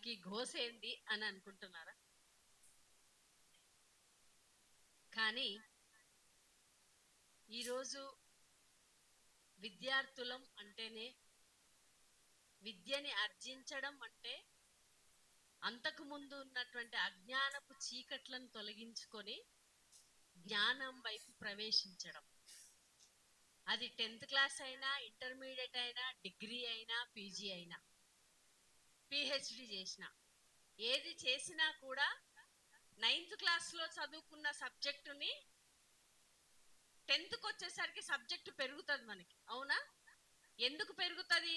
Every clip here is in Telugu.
నాకు ఈ ఘోష ఏంది అని అనుకుంటున్నారా? కానీ ఈరోజు విద్యార్థులం అంటేనే, విద్యని ఆర్జించడం అంటే అంతకు ముందు ఉన్నటువంటి అజ్ఞానపు చీకట్లను తొలగించుకొని జ్ఞానం వైపు ప్రవేశించడం. అది 10th క్లాస్ అయినా, ఇంటర్మీడియట్ అయినా, డిగ్రీ అయినా, పీజీ అయినా, పిహెచ్డి చేసిన, ఏది చేసినా కూడా 9th క్లాస్లో చదువుకున్న సబ్జెక్టుని 10th వచ్చేసరికి సబ్జెక్టు పెరుగుతుంది మనకి. అవునా? ఎందుకు పెరుగుతుంది?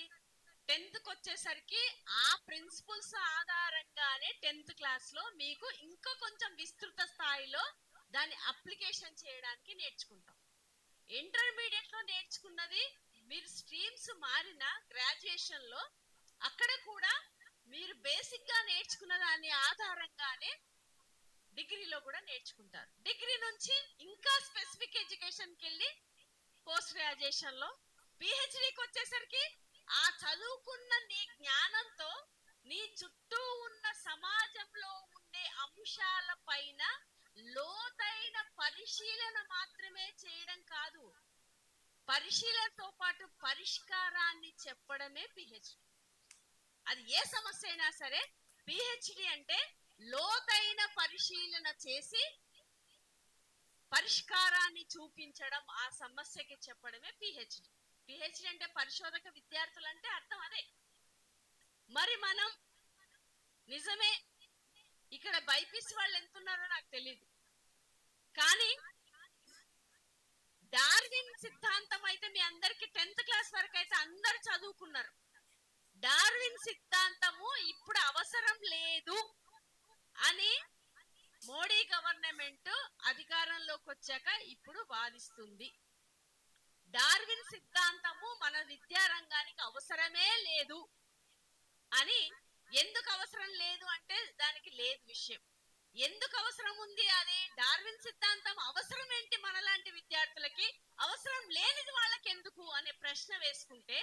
10th వచ్చేసరికి ఆ ప్రిన్సిపల్స్ ఆధారంగానే 10th క్లాస్లో మీకు ఇంకా కొంచెం విస్తృత స్థాయిలో దాన్ని అప్లికేషన్ చేయడానికి నేర్చుకుంటాం. ఇంటర్మీడియట్ లో నేర్చుకున్నది మీరు స్ట్రీమ్స్ మారిన గ్రాడ్యుయేషన్ లో అక్కడ కూడా మీరు బేసిక్ గా నేర్చుకున్న దాని ఆధారంగానే డిగ్రీలో కూడా నేర్చుకుంటారు. డిగ్రీ నుంచి ఇంకా స్పెసిఫిక్ ఎడ్యుకేషన్ కి వెళ్ళి పోస్ట్ గ్రాడ్యుయేషన్ లో, పిహెచ్డికి వచ్చేసరికి ఆ చదువుకున్న నీ జ్ఞానంతో నీ చుట్టూ ఉన్న సమాజంలో ఉండే అంశాల పైన లోతైన పరిశీలన మాత్రమే చేయడం కాదు, పరిశీలనతో పాటు పరిష్కారాన్ని చెప్పడమే పిహెచ్డి. అది ఏ సమస్య అయినా సరే పిహెచ్డి అంటే లోతైన పరిశీలన చేసి పరిష్కారాన్ని చూపించడం, ఆ సమస్యకి చెప్పడమే పిహెచ్డి. పిహెచ్డి అంటే పరిశోధక విద్యార్థులు అంటే అర్థం అదే. మరి మనం నిజమే ఇక్కడ బైపీసీ వాళ్ళు ఎంతున్నారో నాకు తెలియదు, కానీ డార్విన్ సిద్ధాంతం అయితే మీ అందరికి 10th క్లాస్ వరకు అయితే అందరు చదువుకున్నారు. డార్విన్ సిద్ధాంతము ఇప్పుడు అవసరం లేదు అని మోడీ గవర్నమెంట్ అధికారంలోకి వచ్చాక ఇప్పుడు వాదిస్తుంది. డార్విన్ సిద్ధాంతము మన విద్యారంగానికి అవసరమే లేదు అని. ఎందుకు అవసరం లేదు అంటే దానికి లేదు విషయం. ఎందుకు అవసరం ఉంది? అది డార్విన్ సిద్ధాంతం అవసరం ఏంటి మనలాంటి విద్యార్థులకి, అవసరం లేనిది వాళ్ళకి ఎందుకు అనే ప్రశ్న వేసుకుంటే,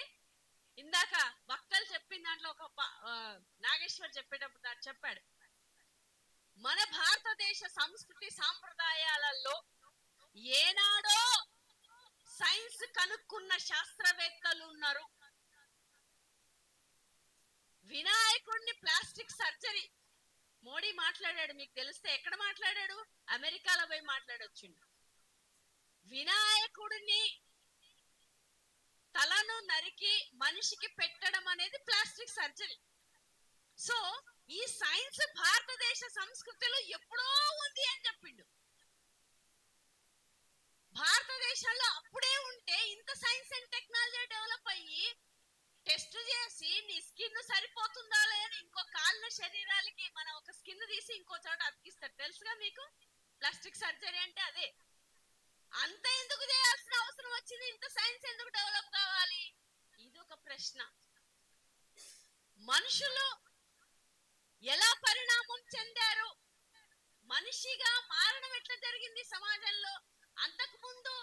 ఇందాక వక్తలు చెప్పిన దాంట్లో ఒక నాగేశ్వర్ చెప్పేటప్పుడు చెప్పాడు, మన భారతదేశ సంస్కృతి సాంప్రదాయాలలో ఏనాడో సైన్స్ కనుక్కున్న శాస్త్రవేత్తలు ఉన్నారు. వినాయకుడిని ప్లాస్టిక్ సర్జరీ మోడీ మాట్లాడాడు, మీకు తెలిస్తే ఎక్కడ మాట్లాడాడు? అమెరికాలో పోయి మాట్లాడొచ్చిండు. వినాయకుడిని తలను నరికి మనిషికి పెట్టడం అనేది ప్లాస్టిక్ సర్జరీ. సో ఈ సైన్స్ భారతదేశ సంస్కృతిలో ఎప్పుడో ఉంది అని చెప్పిండు. భారతదేశంలో అప్పుడే ఉంటే ఇంత సైన్స్ అండ్ టెక్నాలజీ డెవలప్ అయ్యి టెస్ట్ చేసి నీ స్కిన్ సరిపోతుందా లేని ఇంకో కాళ్ళ శరీరాలకి మనం ఒక స్కిన్ తీసి ఇంకో చోట అతికిస్తారు. తెలుసుగా మీకు? ప్లాస్టిక్ సర్జరీ అంటే అదే. అంత ఎందుకు చేయాల్సిన అవసరం వచ్చింది? ఇంత సైన్స్ ఎందుకు డెవలప్ కావాలి? ఇది ఒక ప్రశ్న. మనుషులు ఎలా పరిణామం చెందారు, మనిషిగా మారడం ఎట్లా జరిగింది సమాజంలో? అంతకు ముందు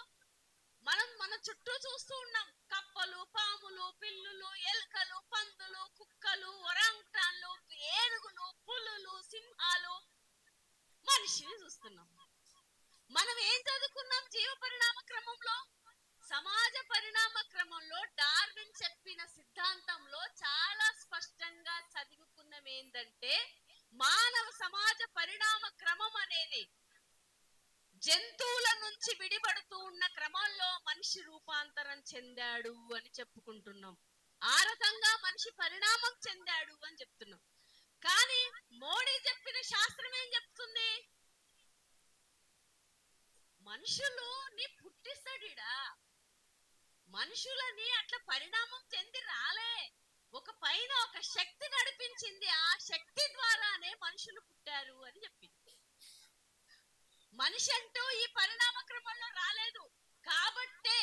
మనం మన చుట్టూ చూస్తూ ఉన్నాం. కప్పలు, పాములు, పిల్లులు, ఎలుకలు, పందులు, కుక్కలు, ఒరాంగుటాన్లు, ఏనుగులు, పులులు, సింహాలు, మనిషిని చూస్తున్నాం. మనం ఏం చదువుకున్నాం జీవ పరిణామ క్రమంలో? సమాజ పరిణామ క్రమంలో డార్విన్ చెప్పిన సిద్ధాంతంలో చాలా స్పష్టంగా చదువుకున్నాం ఏంటంటే, మానవ సమాజ పరిణామ క్రమం అనేది జంతువుల నుంచి విడిపడుతూ ఉన్న క్రమంలో మనిషి రూపాంతరం చెందాడు అని చెప్పుకుంటున్నాం. ఆ రకంగా మనిషి పరిణామం చెందాడు అని చెప్తున్నాం. కానీ మోడీ చెప్పిన శాస్త్రం ఏం చెప్తుంది? మనుషులని పుట్టిస్తాడా, మనుషులని అట్లా పరిణామం చెంది రాలే. ఒక పైన ఒక శక్తి నడిపించింది, ఆ శక్తి ద్వారానే మనుషులు పుట్టారు అని చెప్పింది. మనిషి అంటూ ఈ పరిణామ క్రమంలో రాలేదు. కాబట్టే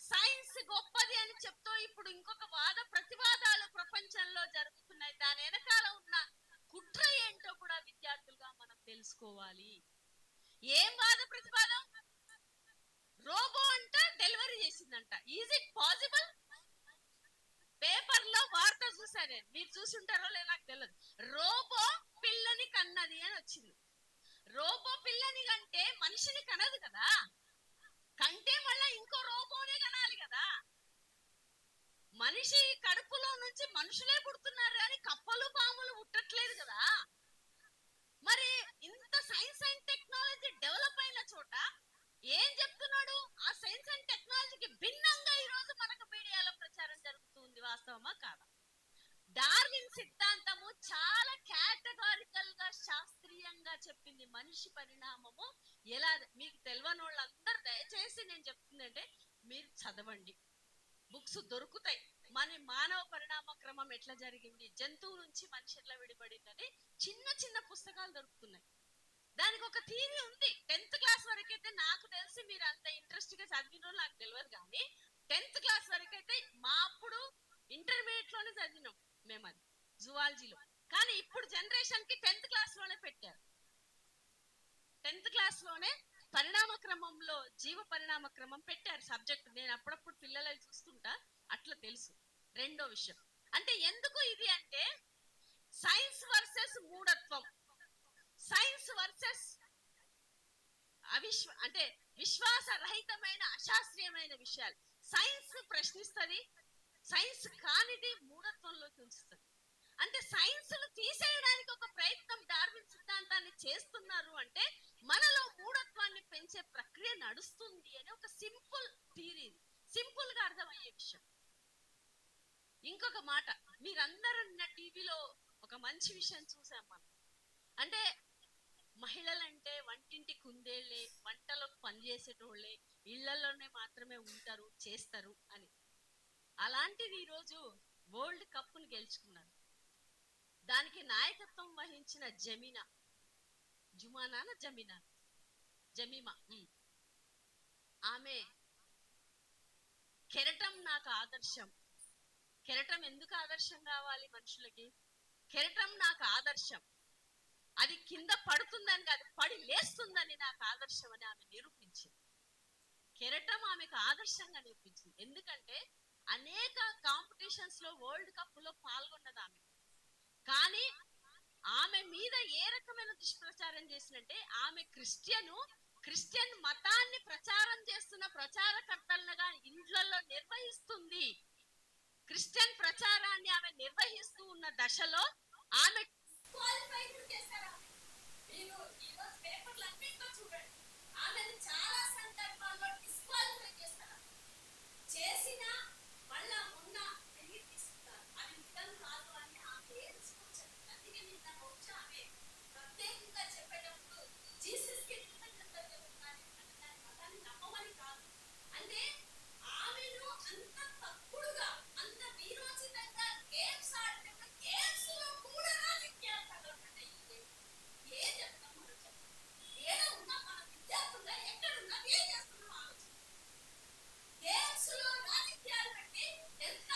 సైన్స్ గొప్పది అని చెప్తూ ఇప్పుడు ఇంకొక వాద ప్రతివాదాలు ప్రపంచంలో జరుగుతున్నాయి. దాని వెనకాల ఉన్న కుట్ర ఏంటో కూడా విద్యార్థులుగా మనం తెలుసుకోవాలి. ఏం వాద ప్రతివాదం? రోబో అంట డెలివరీ చేసిందంట. Is it possible? పేపర్ లో వార్త చూసాను, మీరు చూసి ఉంటారో లేదో నాకు తెలియదు. రోబో పిల్లని కన్నది అని వచ్చింది. రోబో పిల్లని కంటే మనిషిని కనదు కదా, కంటే మళ్ళా ఇంకో రోబోనే కనాలి కదా. మనిషి కడుపులో నుంచి మనుషులే పుడుతున్నారు కానీ కప్పలు పాములు పుట్టట్లేదు కదా. మరి ఇంత సైన్స్ అండ్ టెక్నాలజీ డెవలప్ అయిన చోట ఏం చెప్తున్నాడు? ఆ సైన్స్ అండ్ టెక్నాలజీకి భిన్నంగా ఈ రోజు మనకు మీడియాలో ప్రచారం జరుగుతుంది. వాస్తవమా కాదా? డార్విన్ సిద్ధాంతము చాలా కేటగారికల్ గా శాస్త్రీయంగా చెప్పింది మనిషి పరిణామము ఎలా. మీకు తెలియని వాళ్ళందరూ దయచేసి నేను చెప్తుందంటే మీరు చదవండి, బుక్స్ దొరుకుతాయి. మన మానవ పరిణామ క్రమం ఎట్లా జరిగింది, జంతువు నుంచి మనిషి ఎట్లా విడిపడిందని చిన్న చిన్న పుస్తకాలు దొరుకుతున్నాయి. దానికి ఒక థీరీ ఉంది. 10th క్లాస్ వరకు అయితే నాకు తెలిసి మీరు అంత ఇంట్రెస్ట్ గా చదివినో నాకు తెలియదు, కానీ 10th క్లాస్ వరకు అయితే మా అప్పుడు ఇంటర్మీడియట్ లోనే చదివినాం మేము, అది జువాలజీలో. కానీ ఇప్పుడు జనరేషన్ కి 10th క్లాస్ లోనే పెట్టారు. 10th క్లాస్ లోనే పరిణామ క్రమంలో జీవ పరిణామ క్రమం పెట్టారు సబ్జెక్ట్. నేను అప్పుడప్పుడు పిల్లలు చూస్తుంటా, అట్లా తెలుసు. రెండో విషయం అంటే ఎందుకు ఇది అంటే సైన్స్ వర్సెస్ మూఢత్వం, సైన్స్ వర్సెస్ అంటే విశ్వాస రహితమైన అశాస్త్రీయమైన విషయాలు. సైన్స్ ప్రశ్నిస్తుంది, సైన్స్ కానిది మూఢత్వంలోకి ఉంచుతుంది. అంటే సైన్స్ ను తీసేయడానికి ఒక ప్రయత్నం డార్విన్ సిద్ధాంతాన్ని చేస్తున్నారు అంటే మనలో మూఢత్వాన్ని పెంచే ప్రక్రియ నడుస్తుంది అని ఒక సింపుల్ థియరీ, సింపుల్ గా అర్థమయ్యే విషయం. ఇంకొక మాట, మీరందరూ నిన్న టీవీలో ఒక మంచి విషయం చూసాం మనం. అంటే మహిళలంటే వంటింటి కుందేళ్లే, వంటలో పనిచేసేటోళ్లే, ఇళ్లలోనే మాత్రమే ఉంటారు చేస్తారు అని. అలాంటిది ఈరోజు వరల్డ్ కప్ ను గెలుచుకున్నారు. దానికి నాయకత్వం వహించిన జమీమా ఆమె కెరటం నాకు ఆదర్శం. కెరటం ఎందుకు ఆదర్శం కావాలి మనుషులకి? కెరటం నాకు ఆదర్శం, అది కింద పడుతుందని కాదు, పడి లేస్తుందని నాకు ఆదర్శం అని ఆమె నిరూపించింది. కెరటం ఆమెకు ఆదర్శంగా నిరూపించింది. ఎందుకంటే అనేక కాంపిటీషన్స్ లో వరల్డ్ కప్ లో పాల్గొన్నది ఆమె. కానీ ఆమె మీద ఏ రకమైన దుష్ప్రచారం చేసినట్టే, ఆమె క్రిస్టియన్ మతాన్ని ప్రచారం చేస్తున్న ప్రచారకర్తలుగా ఇండ్లలో నిర్వహిస్తుంది. క్రిస్టియన్ ప్రచారాన్ని ఆమె నిర్వహిస్తూ ఉన్న దశలో ఆమె చాలా సందర్భాల్లో డిస్క్వాలిఫై చేస్తారు. చేసిన మళ్ళా ఉన్న తిరిగి తీసుకుంటారు. అది నిజం కాదు అని ఆమె అందుకే నిన్న వచ్చి ఆమె ప్రత్యేకంగా చెప్పేటప్పుడు జీసస్ కి కృతజ్ఞతలు చెప్తున్నాను. దాని మతాన్ని నమ్మమని కాదు, అంటే ఆమెను అంత తప్పుడుగా, అంత వీరోచితంగా గేమ్స్ ఆడినప్పుడు గేమ్స్ లో కూడా రాజకీయాలు తగలబడ్డాయి. ఏం చెప్తాం మనం? చెప్తాం ఏదో ఉన్నా మన విద్యార్థులుగా ఎక్కడున్నా ఏం చేస్తున్నాం ఆలోచన. గేమ్స్ లో రాజకీయాలు పెట్టి 10th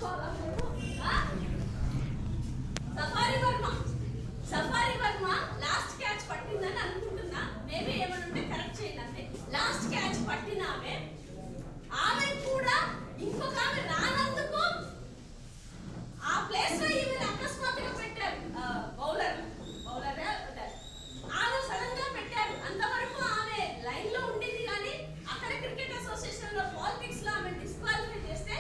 అనుకోవాలా మేము? సఫారీ వర్మ లాస్ట్ క్యాచ్ పట్టిందని అనుకుంటున్నా. మేబీ ఏమైనా ఉంటే కరెక్ట్ చేయండి. అంటే లాస్ట్ క్యాచ్ పట్టిన ఆమె కూడా ఇంకొక ఆమె రానందుకు ఆ ప్లేస్ లో ఈమె అకస్మాత్తుగా పెట్టారు. బౌలర్ ఆమె సడన్ గా పెట్టారు. అంతవరకు ఆమె లైన్ లో ఉండింది, కానీ అక్కడ క్రికెట్ అసోసియేషన్ లో పాలిటిక్స్ లో ఆమె డిస్క్వాలిఫై చేస్తే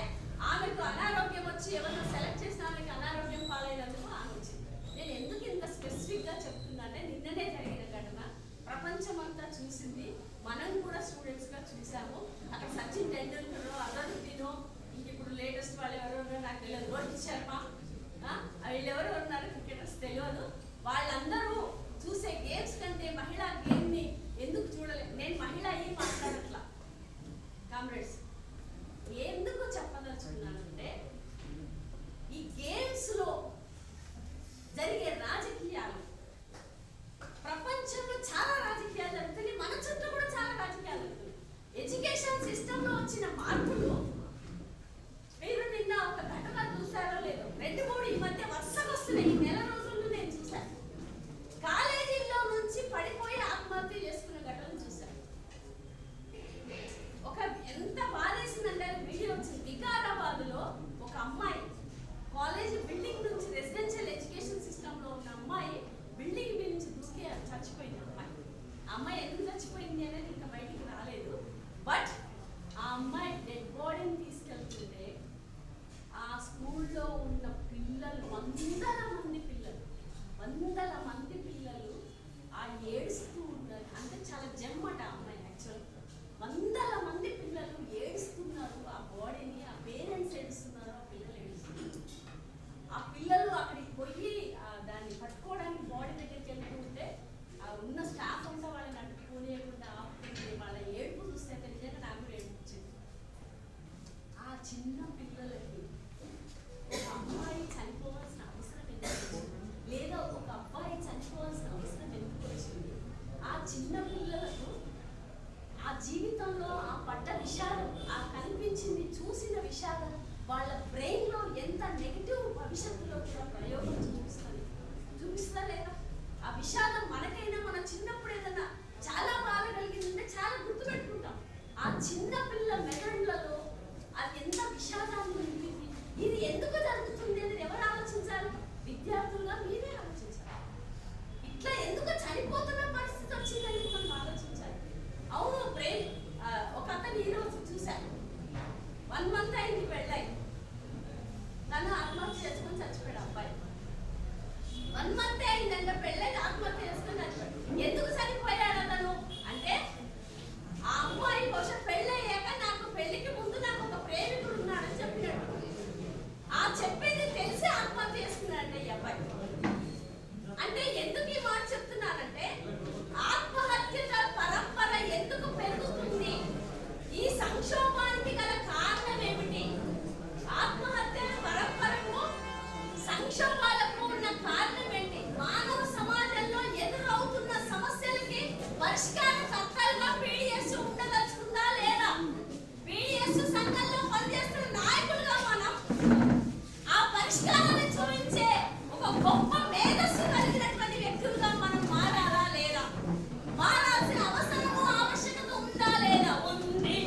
ఆమెకు అనారోగ్యం వచ్చి ఎవరినో సెలెక్ట్ చేసిన ఆమెకు అనారోగ్యం పాలైనందుకు ఆమె వచ్చింది. నేను ఎందుకు ఇంత స్పెసిఫిక్ గా చెప్తున్నా అంటే నిన్ననే జరిగిన ఘటన ప్రపంచం అంతా చూసింది, మనం కూడా స్టూడెంట్స్ గా చూసాము. అక్కడ సచిన్ టెండూల్కర్, అజరుద్దీన్, ఇంక ఇప్పుడు లేటెస్ట్ వాళ్ళు ఎవరెవరో నాకు తెలియదు, రోహిత్ శర్మ, వీళ్ళెవరు ఉన్నారు క్రికెటర్స్ తెలియదు. వాళ్ళందరూ చూసే గేమ్స్ కంటే మహిళా గేమ్ ని ఎందుకు చూడలేదు? నేను మహిళ అయ్యి మాట్లాడట్లా కామ్రేడ్స్. ఎందుకు చెప్పదలుచుకున్నానంటే ఈ గేమ్స్ లో జరిగే రాజకీయాలు, ప్రపంచంలో చాలా రాజకీయాలు జరుగుతున్నాయి, మన చుట్టూ కూడా చాలా రాజకీయాలు జరుగుతున్నాయి. ఎడ్యుకేషన్ సిస్టమ్ లో వచ్చిన మార్పులు మీరు నిన్న ఒక ఘటన చూసారో లేదో, 2-3 ఈ మధ్య వరుసగా వస్తున్నాయి. ఈ నెల రోజుల్లో నేను చూశాను. కాలేజీల్లో నుంచి పడిపోయి ఆత్మహత్య చేసుకున్న ఘటన చూశాను. ఒక ఎంత బాధేసిందంటే వీడియో వచ్చింది. వికారాబాద్ లో ఒక అమ్మాయి కాలేజ్ బిల్డింగ్ నుంచి, రెసిడెన్షియల్ ఎడ్యుకేషన్ సిస్టమ్ లో ఉన్న అమ్మాయి బిల్డింగ్ మీద నుంచి దూకి చచ్చిపోయింది. అమ్మాయి ఎందుకు చచ్చిపోయింది అనేది ఇంకా బయటికి రాలేదు. బట్ ఆ అమ్మాయి డెడ్ బాడీని తీసుకెళ్తుంటే ఆ స్కూల్లో ఉన్న పిల్లలు, వందల మంది పిల్లలు ఆ ఏడుస్తూ ఉన్నారు. అంటే చాలా జమ్మట అమ్మాయి యాక్చువల్. వందల మంది పిల్లలు ఏడుస్తున్నారు ఆ బాడీని. ఆ పేరెంట్స్ ఏడుస్తున్నారు, ఆ పిల్లలు ఏడుస్తున్నారు. ఆ పిల్లలు అక్కడికి పోయి దాన్ని పట్టుకోవడానికి బాడీ దగ్గరికి వెళ్తుంటే ఉన్న స్టాఫ్ అంతా వాళ్ళని అడ్డుకోలేకుండా ఆపుతుంటే వాళ్ళ ఏడుపు చూస్తే నిజంగా నాకు కూడా ఏడుపు వచ్చింది. ఆ చిన్న పిల్లలకి ఒక అమ్మాయి చనిపోవాల్సిన అవసరం ఎందుకు వచ్చింది, లేదా ఒక అబ్బాయి చనిపోవాల్సిన అవసరం ఎందుకు వచ్చింది? ఆ చిన్న పిల్లలకు ఆ జీవితంలో ఆ పడ్డ విషాదం, ఆ కనిపించింది, చూసిన విషాదం వాళ్ళ బ్రెయిన్ లో ఎంత నెగిటివ్ భవిష్యత్తులో కూడా ప్రయోగం చూపిస్తా లేదా? ఆ విషాదం మనకైనా మన చిన్నప్పుడు ఏదన్నా చాలా బాధ కలిగిందంటే చాలా గుర్తుపెట్టుకుంటాం. ఆ చిన్న పిల్ల మెదడులలో అది ఎంత విషాదాన్ని నింపింది. ఇది ఎందుకు జరుగుతుంది అనేది ఎవరు ఆలోచించాలి? విద్యార్థులుగా మీరే ఆలోచించాలి. ఇట్లా ఎందుకు చనిపోతున్న పరిస్థితి వచ్చిందని మనం ఆలోచించాలి. అవును, బ్రెయిన్ ఒక అతను ఈరోజు చూశాను, 1 month అయింది పెళ్ళై, తను ఆత్మహత్య చేసుకొని చచ్చిపోయాడు. అబ్బాయి 1 month అయిందంటే పెళ్ళై ఆత్మహత్య చేసుకొని చచ్చిపోయాడు. ఎందుకు చనిపోయాడు అతను అంటే, ఆ అమ్మాయి కోసం పెళ్ళయ్యాక నాకు పెళ్లికి ముందు నాకు ఒక ప్రేమికుడు ఉన్నాడని చెప్పినట్టు. ఆ చెప్పింది తెలిసి ఆత్మహత్య చేసుకున్నాడంటే ఈ అబ్బాయి. అంటే ఎందుకు ఈ మాట చెప్తున్నానంటే, ఆత్మహత్యల పరంపర ఎందుకు పెరుగుతుంది? ఈ సంక్షోభానికి గల కారణం ఏమిటి? ఆత్మహత్యల పరంపరకు, సంక్షోభాలకు ఉన్న కారణం ఏంటి? మానవ సమాజంలో ఎదురవుతున్న సమస్యలకి పరిష్కార కర్తలుగా పీడిఎస్ ఉండదలుచుకుందా లేదా? పీడిఎస్ సంఘంలో పనిచేస్తున్న నాయకులుగా మనం ఆ పరిష్కారాన్ని చూపించే ఒక గొప్ప మేధస్సు కలిగినటువంటి వ్యక్తులుగా మనం మారాలా లేదా? మారాల్సిన అవసరము, ఆవశ్యకత ఉందా లేదా? ఉంది.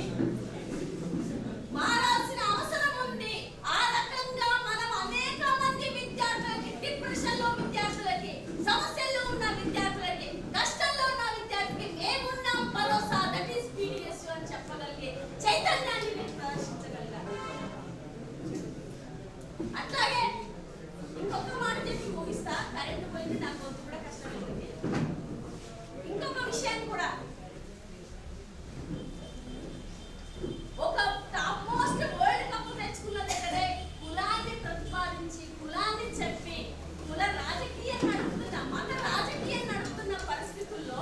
మారాల్సిన అవసరం ఉంది. ఆ రకంగా మనం అనేక మంది విద్యార్థులకి, డిప్రెషన్ లో విద్యార్థులకి, సమస్యల్లో ఉన్న విద్యార్థులకి, కష్టంలో ఉన్న విద్యార్థులకి మేమున్నాం భరోసా, దట్ ఈస్ పీడిఎస్ అని చెప్పగలిగే చైతన్యాన్ని మేము ప్రదర్శించగలిగారు. అట్లాగే ఇంకొక మాట చెప్పి ముగిస్తా. కరెంటు పోయింది, నాకు కూడా కష్టమైంది. ఇంకొక విషయం కూడా, ఒక టాప్ మోస్ట్ వరల్డ్ కప్ తెచ్చుకున్నది ఎక్కడే? కులాన్ని ప్రతిపాదించి, కులాన్ని చెప్పి, కుల రాజకీయం నడుపుతున్న, మత రాజకీయం నడుపుతున్న పరిస్థితుల్లో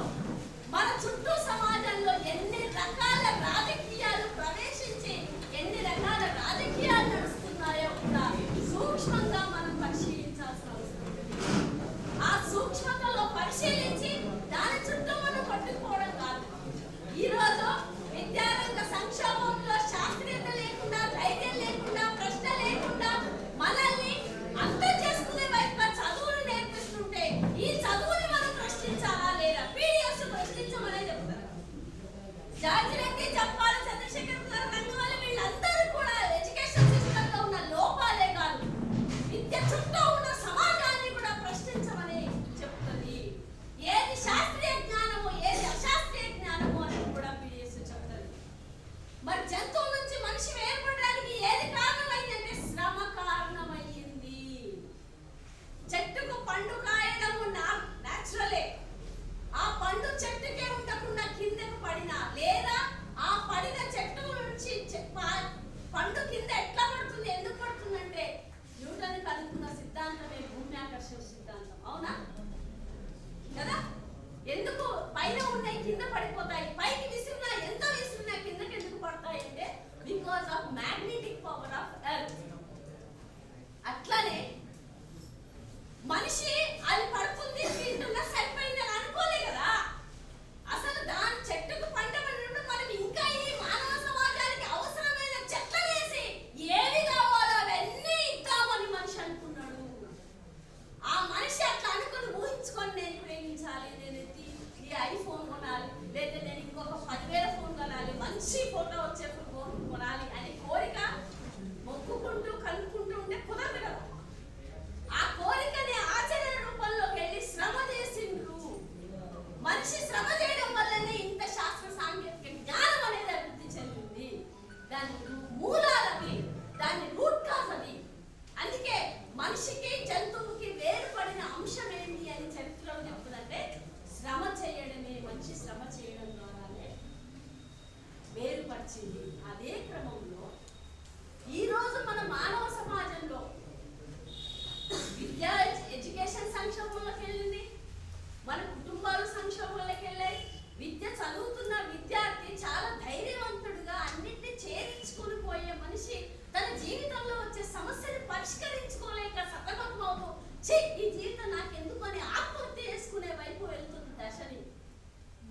మన చుట్టూ సమాజంలో ఎన్ని రకాల రాజకీయాలు ప్రవేశించి, ఎన్ని రకాల రాజకీయాలు నడుస్తున్నాయో కూడా సూక్ష్మంగా మనం పరిశీలించాల్సిన అవసరం ఉంది. ఆ సూక్ష్మతలో పరిశీలించి దాని చుట్టూ మనం పట్టుకోవడం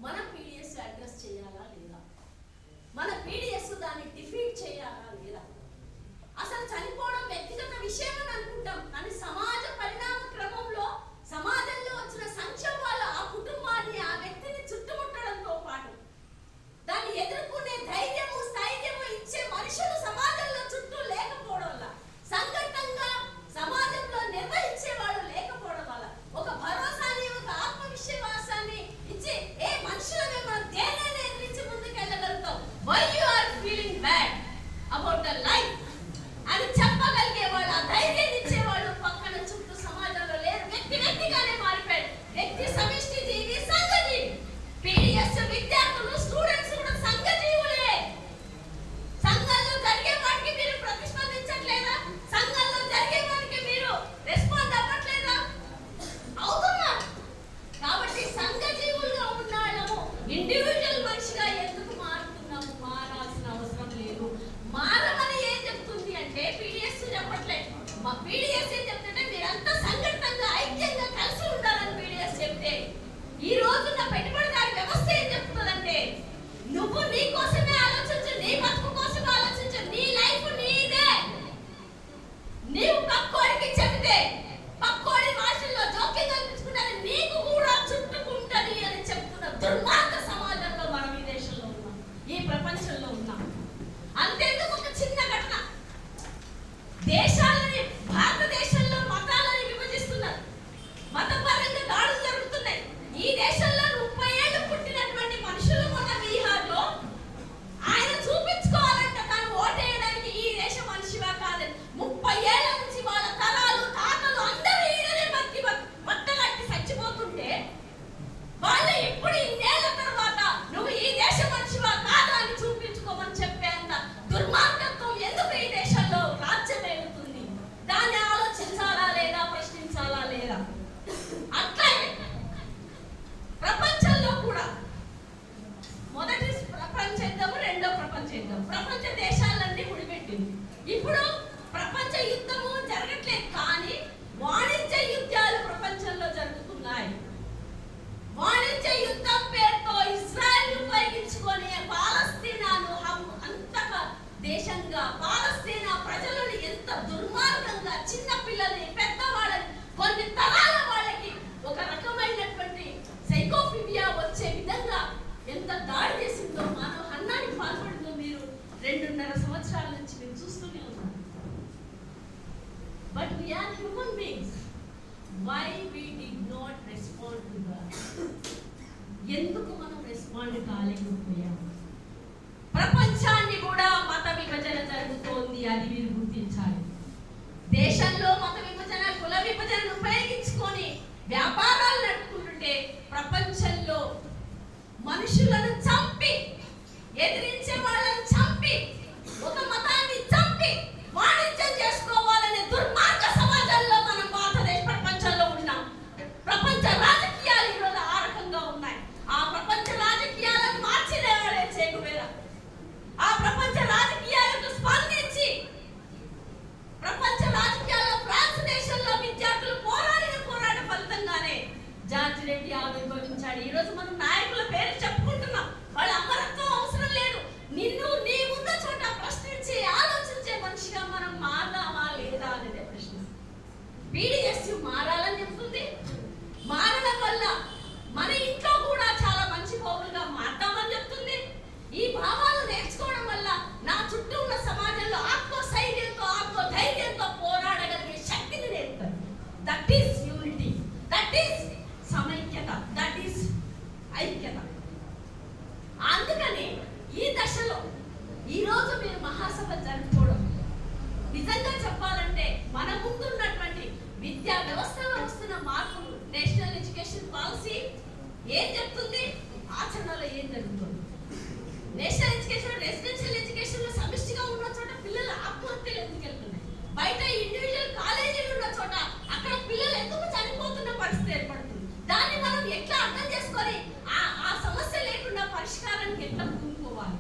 మన పీడిఎస్ అడ్రస్ చేయాలా లేదా? మన పీడిఎస్ దాన్ని డిఫీట్ చేయాలా లేదా? అసలు చనిపోవడం వ్యక్తిగత విషయం అని అనుకుంటాం, కానీ సమాజ పరిణామ క్రమంలో సమాజంలో వచ్చిన సంక్షోభాలు ఆ కుటుంబాన్ని, ఆ వ్యక్తిని చుట్టుముట్టడంతో పాటు దాన్ని ఎదుర్కొనే ధైర్యము, స్థైర్యము ఇచ్చే మనుషులు సమాజంలో చుట్టూ లేకపోవడం వల్ల, సంఘటనగా సమాజంలో నిర్వహించే వాళ్ళు లేకపోవడం వల్ల, ఒక భరోసాని, ఒక ఆత్మవిశ్వాసాన్ని ఇచ్చి ఏ మనుషులమే మనం దేనైనా ఎదిరించి ముందుకెళ్ళగలుగుతాం. Why you are feeling bad about the life అని చెప్పగలిగే వాళ్ళు, ఆ ధైర్యాన్ని ఇచ్చేవాళ్ళు పక్కన చుట్టూ సమాజంలో లేరు. వ్యక్తిగానే మారిపోయాడు. వ్యక్తి సమిష్టి జీవి, సంఘజీవి. పీడిఎస్ విద్యార్థులు, స్టూడెంట్స్ కూడా సంఘజీవులే. సంఘంలో జరిగే వాటికి మీరు ప్రతిస్పందించట్లేదా? సంఘంలో జరిగే వాటికి మీరు రెస్పాండ్ అవ్వట్లేదా? అవుతున్నారు. కాబట్టి సంఘజీవులుగా ఉన్నాము. ఇండివిజువల్ మనిషిగా ఎందుకు మారుతున్నాము? మారాల్సిన అవసరం లేదు. మారమని ఏం చెప్తుంది అంటే పీడిఎస్ చెప్పట్లేదు. మా పీడిఎస్ ఏం చెప్తుంటే మీరంతా సంఘటనగా, ఐక్యంగా కలిసి ఉండాలని పీడిఎస్ చెప్తే, ఈ రోజున పెట్టుబడిదారి వ్యవస్థ ఏం చెప్తుందంటే నువ్వు నీ కోసమే ఆలోచించు, నీ బతుకు కోసం ఆలోచించు, నీ లైఫ్ నీదే. నీవు పక్కోడికి చెబితే పక్కోడి భాషల్లో జోక్యం కల్పించుకుంటే నీకు కూడా చుట్టుకుంటది అని చెప్తున్న దుర్మార్గ సమాజంలో మనం ఈ దేశంలో ఉన్నాం, ఈ ప్రపంచంలో ఉన్నాం. అంతేందుకు ఒక చిన్న ఘటన, దేశాలని, భారతదేశంలో మతాలని విభజిస్తున్నారు. మతపరంగా దాడులు జరుగుతున్నాయి. ఈ దేశంలో 30 ఏళ్ళు పుట్టినటువంటి మనుషులు మన బీహార్లో ఆయన చూపించుకోవాలంట తాను ఓటేయడానికి ఈ దేశ మనిషివా కాదని. 30 ఏళ్ల నుంచి వాళ్ళ తరాలు, తాతలు అందరూ ఈయననే బట్టలట్టి చచ్చిపోతుంటే వాళ్ళు ఇప్పుడు ఇన్నేళ్ల తర్వాత నువ్వు ఈ దేశ మనిషివా కాదా అని చూపించుకోమని చెప్పేంత దుర్మార్గత్వం ఎందుకు ఈ దేశంలో రాజ్యం ఏలుతుంది? దాన్ని ఆలోచించాలా లేదా? ప్రశ్నించాలా లేదా? అట్లాగే ప్రపంచంలో కూడా మొదటి ప్రపంచ యుద్ధము, రెండో ప్రపంచ యుద్ధం, ప్రపంచ దేశాలన్నీ ముడిపెట్టింది. ఇప్పుడు ప్రపంచ యుద్ధము జరగట్లేదు, కానీ వాణిజ్య యుద్ధాలు ప్రపంచంలో జరుగుతున్నాయి. వాణిజ్య యుద్ధం పేరుతో ఇజ్రాయెల్ ఉపయోగించుకొని పాలస్తీనాను అంతగా దేశంగా, పాలస్తీనా ప్రజలను ఎంత దుర్మార్గంగా, చిన్న పిల్లల్ని, పెద్దవాళ్ళని, కొన్ని తరాల వాళ్ళకి ఒక రకమైనటువంటి సైకోఫిబియా వచ్చే విధంగా ఎంత దాడి చేసిందో, మానవ హన్నానికి పాల్పడిందో మీరు 2.5 సంవత్సరాల నుంచి మీరు చూస్తూనే ఉన్నారు. But we are human beings. Why we did not respond to that? ఎందుకు మనం రెస్పాండ్ కాలేకపోయాము? ప్రపంచాన్ని కూడా మత విభజన జరుగుతోంది, అది మీరు గుర్తించాలి. దేశంలో మత విభజన, కుల విభజనను ఉపయోగించుకొని వ్యాపారాలు నడుపుకుంటుంటే ప్రపంచంలో మనుషులను చంపి, ఎదిరించే వాళ్ళని చంపి, ఒక మతాన్ని చంపి వాణిజ్యం చేసుకోవాలనే దుర్మార్గ సమాజంలో మనం భారతదేశ ప్రపంచంలో ఉన్నాం. ప్రపంచ రాజకీయాలు ఈరోజు ఆ రకంగా ఉన్నాయి. ఆ ప్రపంచ రాజకీయాలను మార్చిదేవాడే చేకువేరా. ఆ ప్రపంచ రాజకీయాలకు స్పందించి ప్రపంచ రాజకీయాల్లో ఫ్రాన్స్ దేశంలో విద్యార్థులు పోరాడిన పోరాట ఫలితంగానే జార్జ్ రెడ్డి ఆవిర్భవించాడు. ఈ రోజు మనం నాయకుల పేరు చెప్పుకుంటున్నాం. వాళ్ళ అమరత్వం అవసరం లేదు. నిన్ను నీ ఉన్న చోట ప్రశ్నించి ఆలోచించే మనిషిగా మనం మారదామా లేదా అనేది ప్రశ్న. పీడిఎస్ మారాలని చెప్తుంది. మారడం వల్ల మన ఇంట్లో కూడా చాలా మంచి పౌరులుగా మారతామని చెప్తుంది. ఈ భావాలు నేర్చుకోవడం వల్ల నా చుట్టూ ఉన్న సమాజంలో ఆత్మస్థైర్యంతో, ఆత్మధైర్యంతో పోరాడగలిగే శక్తిని నేర్పుతారు. That is unity, that is సమైక్యత, దట్ ఈస్ ఐక్యత. అందుకని ఈ దశలో ఈరోజు మీరు మహాసభ జరుపుకోవడం, నిజంగా చెప్పాలంటే మన ముందున్నటువంటి విద్యా వ్యవస్థలో వస్తున్న మార్పులు, నేషనల్ ఎడ్యుకేషన్ పాలసీ ఏం చెప్తుంది, ఆచరణలో ఏం జరుగుతుంది? నేషనల్ ఎడ్యుకేషన్, రెసిడెన్షియల్ ఎడ్యుకేషన్ లో సమిష్టిగా ఉన్న చోట పిల్లల ఆత్మహత్యలు ఎందుకు వెళ్తున్నాయి? బయట ఇండివిజువల్ కాలేజీలు ఉన్న చోట అక్కడ పిల్లలు ఎందుకు చనిపోతున్న పరిస్థితి ఏర్పడుతుంది? దాన్ని మనం ఎట్లా అర్థం చేసుకొని ఆ సమస్య లేకుండా పరిష్కారానికి ఎట్లా ముందుకోవాలి?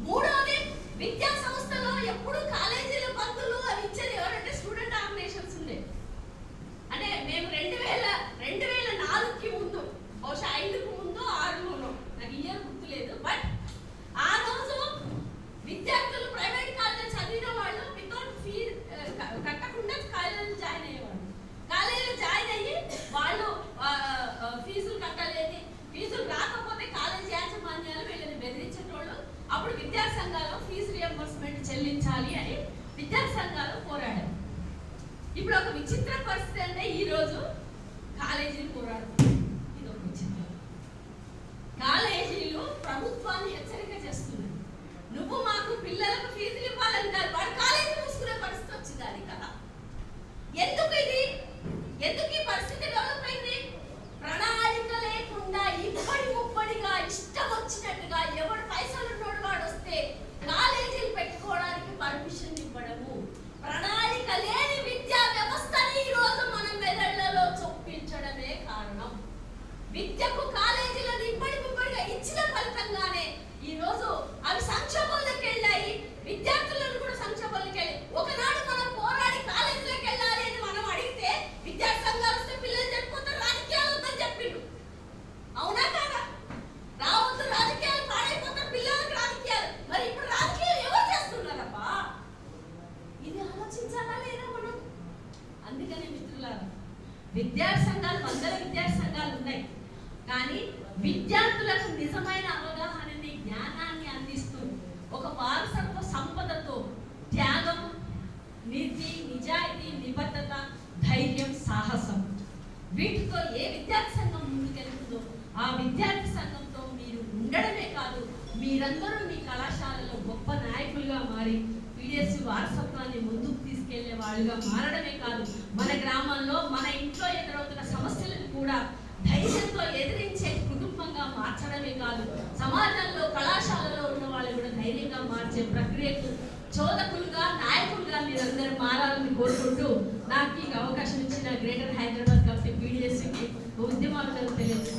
మూడోది, విద్యా సంస్థలో ఎప్పుడు కాలేజీలు బంధువులు అవి ఇచ్చేది ఎవరంటే స్టూడెంట్ ఆర్గనైజేషన్స్ ఉండే. అంటే మేము 2004కి ముందు, బహుశా 5కు ముందు 6లోనో ఇప్పుడు ఒక విచిత్ర పరిస్థితి అంటే ఈ రోజు కాలేజీలు పోరాడుతున్నాయి. ఇది ఒక విచిత్రం. కాలేజీలు ప్రభుత్వాన్ని హెచ్చరిక చేస్తున్నాయి. నువ్వు మాకు పిల్లలకు ఫీజులు ఇవ్వాలని కాదు, వాడు కాలేజీ మూసుకునే పరిస్థితి వచ్చింది. అది కదా ఎందుకు ఇది? ఎందుకు ఈ పరిస్థితి డెవలప్ అయింది? ప్రణాళిక లేకుండా ఇప్పటి ముప్పడిగా ఇష్టం వచ్చినట్టుగా ఎవడు పైసలు ఉన్నోడు వాడు వస్తే కాలేజీలు పెట్టుకోవడానికి పర్మిషన్ ఇవ్వడము, ప్రణాళిక లేని విద్యా వ్యవస్థని ఈ రోజు మన మెదళ్లలో చొప్పించడమే కారణం. విద్యకు కాలేజీలను ఇప్పటికిప్పటిగా ఇచ్చిన ఫలితంగానే ఈ రోజు అవి సంక్షోభంలోకి వెళ్ళాయి. విద్యార్థులను కూడా సంక్షోభంలోకి వెళ్ళి ఒకనాడు మనం పోరాడి కాలేజీలోకి వెళ్ళాలి అని మనం అడిగితే విద్యార్థి సంఘాలు వస్తే పిల్లలు చెప్పుకుంటారు రాజకీయాలు వద్దని చెప్పిండు. అవునా కాదా? రావద్దు, రాజకీయాలు పాడైపోతారు, పిల్లలకు రాజకీయాలు. మరి ఇప్పుడు రాజకీయాలు ఎవరు చేస్తున్నారబ్బా? ఇది ఆలోచించాలా లేదా మనం? అందుకనే మిత్రులారా, విద్యార్థి సంఘాలు, వందల విద్యార్థి సంఘాలు ఉన్నాయి. కానీ విద్యార్థులకు నిజమైన అవగాహనని, జ్ఞానాన్ని అందిస్తూ ఒక వారసత్వ సంపదతో త్యాగం, నీతి, నిజాయితీ, నిబద్ధత, ధైర్యం, సాహసం, వీటితో ఏ విద్యార్థి సంఘం ముందుకెళ్తుందో ఆ విద్యార్థి సంఘంతో మీరు ఉండడమే కాదు, మీరందరూ మీ కళాశాలలో గొప్ప నాయకులుగా మారి పిడిఎస్ వారసత్వాన్ని ముందుకు తీసుకెళ్లే వాళ్ళుగా మారడమే కాదు, మన గ్రామంలో మన ఇంట్లో ఎదురవుతున్న సమస్యలను కూడా ధైర్యంతో ఎదిరించే కుటుంబంగా మార్చడమే కాదు, సమాజంలో కళాశాలలో ఉన్న వాళ్ళు కూడా ధైర్యంగా మార్చే ప్రక్రియకు చోదకులుగా, నాయకులుగా మీరందరూ మారాలని కోరుకుంటూ నాకు ఈ అవకాశం ఇచ్చిన గ్రేటర్ హైదరాబాద్ కమిటీ PDSకి ఉద్యమాలు తెలియజేస్తాను.